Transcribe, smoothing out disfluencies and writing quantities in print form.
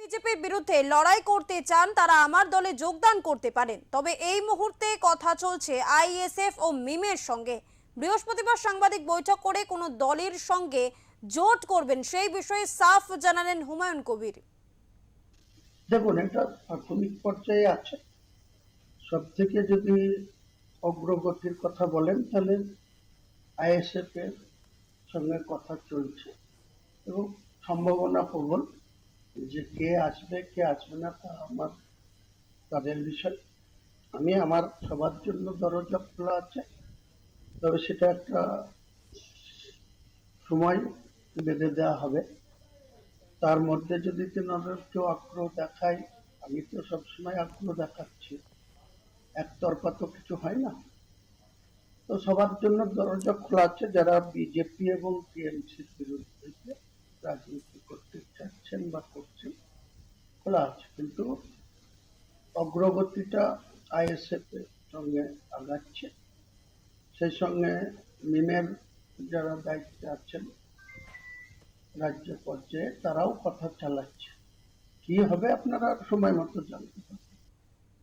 বিজেপির বিরুদ্ধে লড়াই করতে চান তারা আমার দলে যোগদান করতে পারেন, তবে এই মুহূর্তে কথা চলছে আইএসএফ ও মিমের সঙ্গে। বৃহস্পতিবার সাংবাদিক বৈঠক করে কোনো দলের সঙ্গে জোট করবেন সেই বিষয়ে সাফ জানালেন হুমায়ুন কবির। দেখুন, এটা প্রাথমিক পর্যায়ে আছে। সব থেকে যদি অগ্রগতির কথা বলেন তাহলে আইএসএফ এর সঙ্গে কথা চলছে এবং সম্ভাবনা প্রবল যে কে আসবে কে আসবে না তা আমার তাদের বিষয়। আমি আমার সবার জন্য দরজা খোলা আছে, তবে সেটা একটা সময় বেঁধে দেওয়া হবে। তার মধ্যে যদি কেউ আগ্রহ দেখায়, আমি তো সবসময় আগ্রহ দেখাচ্ছি, একতরফা তো কিছু হয় না। তো সবার জন্য দরজা খোলা আছে যারা বিজেপি এবং টিএমসির বিরুদ্ধে রাজনীতি করতে চাচ্ছেন বা করছেন, খোলা আছে। কিন্তু অগ্রগতিটা আইএসএফ এর সঙ্গে আগাচ্ছে, সেই সঙ্গে মিমের যারা দায়িত্বে আছেন রাজ্য পর্যায়ে তারাও কথা চালাচ্ছে। কি হবে আপনারা সময় মতো জানতে পারবেন।